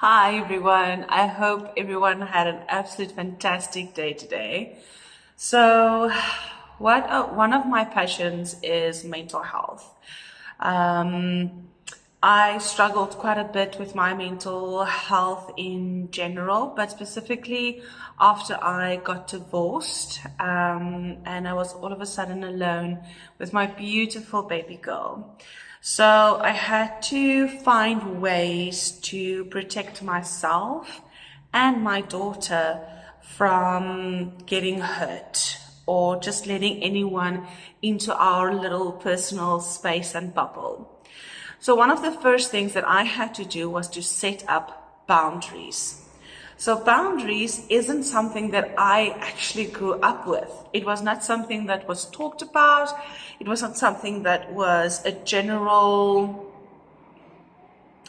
Hi everyone. I hope everyone had an absolute fantastic day today. So, one of my passions is mental health. Um, I struggled quite a bit with my mental health in general, but specifically after I got divorced, and I was all of a sudden alone with my beautiful baby girl. So I had to find ways to protect myself and my daughter from getting hurt or just letting anyone into our little personal space and bubble. So one of the first things that I had to do was to set up boundaries. So boundaries isn't something that I actually grew up with. It was not something that was talked about. It wasn't something that was a general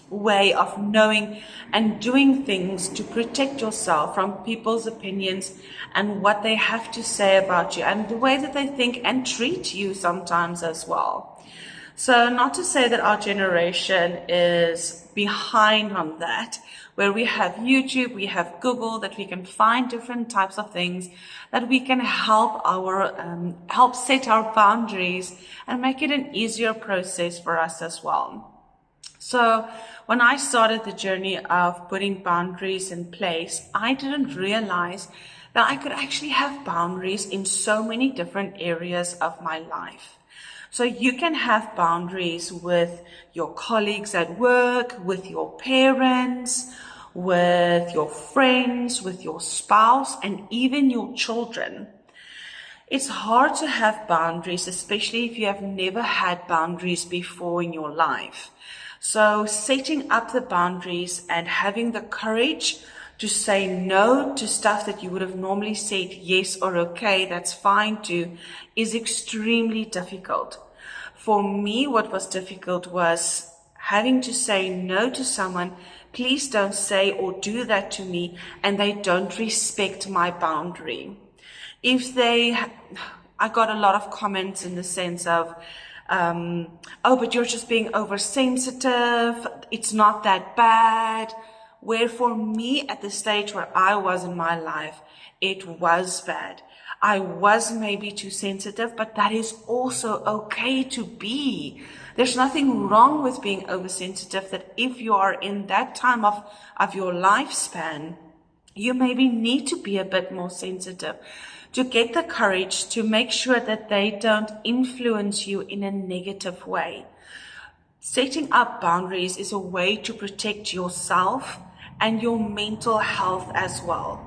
way of knowing and doing things to protect yourself from people's opinions and what they have to say about you and the way that they think and treat you sometimes as well. So not to say that our generation is behind on that, where we have YouTube, we have Google, that we can find different types of things that we can help set our boundaries and make it an easier process for us as well. So when I started the journey of putting boundaries in place, I didn't realize that I could actually have boundaries in so many different areas of my life. So you can have boundaries with your colleagues at work, with your parents, with your friends, with your spouse, and even your children. It's hard to have boundaries, especially if you have never had boundaries before in your life. So setting up the boundaries and having the courage to say no to stuff that you would have normally said yes or okay, that's fine to, is extremely difficult. For me, what was difficult was having to say no to someone, please don't say or do that to me, and they don't respect my boundary. I got a lot of comments in the sense of, oh, but you're just being oversensitive. It's not that bad. Where for me, at the stage where I was in my life, it was bad. I was maybe too sensitive, but that is also okay to be. There's nothing wrong with being oversensitive, that if you are in that time of your lifespan, you maybe need to be a bit more sensitive to get the courage to make sure that they don't influence you in a negative way. Setting up boundaries is a way to protect yourself and your mental health as well.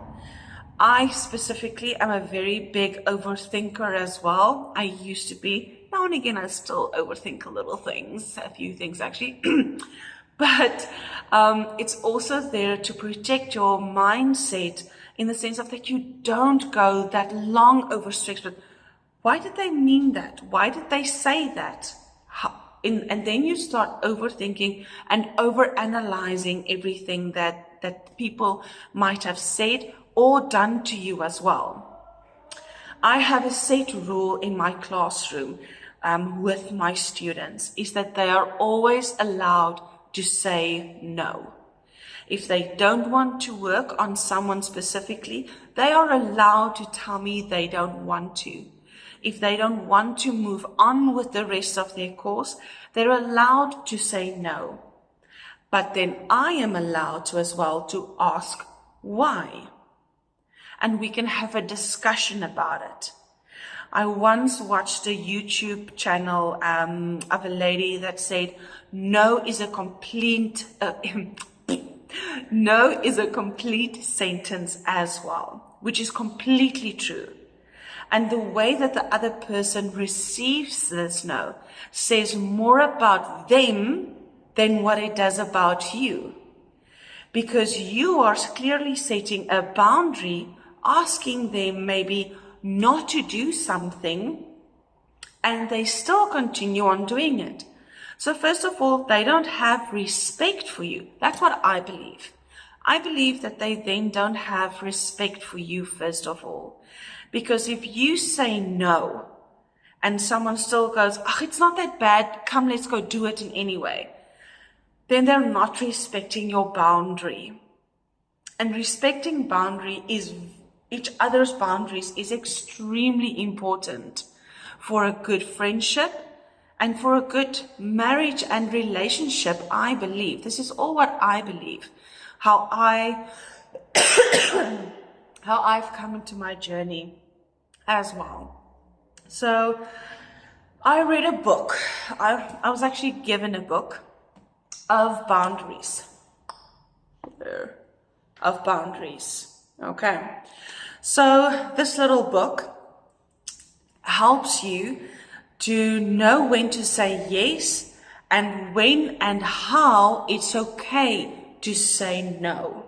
I specifically am a very big overthinker as well. I used to be. Now and again, I still overthink a few things actually. But it's also there to protect your mindset in the sense of that you don't go that long overstretched. But why did they mean that? Why did they say that? And then you start overthinking and overanalyzing everything that people might have said or done to you as well. I have a set rule in my classroom with my students, is that they are always allowed to say no. If they don't want to work on someone specifically, they are allowed to tell me they don't want to. If they don't want to move on with the rest of their course, they're allowed to say no. But then I am allowed to as well to ask why. And we can have a discussion about it. I once watched a YouTube channel of a lady that said, no is a complete sentence as well, which is completely true. And the way that the other person receives this no says more about them than what it does about you. Because you are clearly setting a boundary, asking them maybe not to do something, and they still continue on doing it. So first of all, they don't have respect for you. That's what I believe. I believe that they then don't have respect for you, first of all. Because if you say no, and someone still goes, oh, it's not that bad, come, let's go do it in any way. then they're not respecting your boundary. And respecting each other's boundaries is extremely important for a good friendship and for a good marriage and relationship, I believe. This is all what I believe. How I've come into my journey as well. So I read a book. I was actually given a book of boundaries. Of boundaries. Okay. So this little book helps you to know when to say yes and when and how it's okay to say no.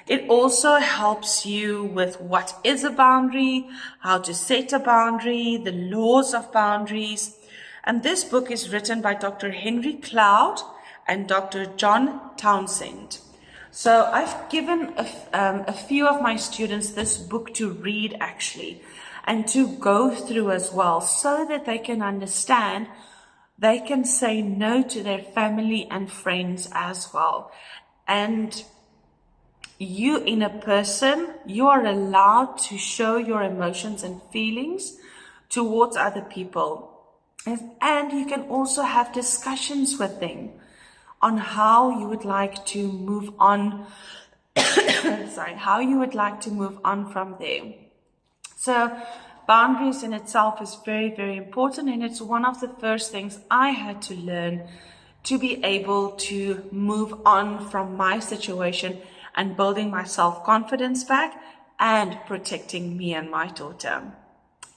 It also helps you with what is a boundary, how to set a boundary, the laws of boundaries. And this book is written by Dr. Henry Cloud and Dr. John Townsend. So I've given a few of my students this book to read actually, and to go through as well, so that they can understand, they can say no to their family and friends as well. And you in a person, you are allowed to show your emotions and feelings towards other people. And you can also have discussions with them on how you would like to move on, how you would like to move on from there. So boundaries in itself is very, very important, and it's one of the first things I had to learn to be able to move on from my situation and building my self-confidence back and protecting me and my daughter.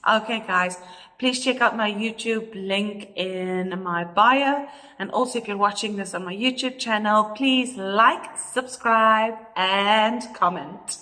Okay, guys, please check out my YouTube link in my bio. And also, if you're watching this on my YouTube channel, please like, subscribe, and comment.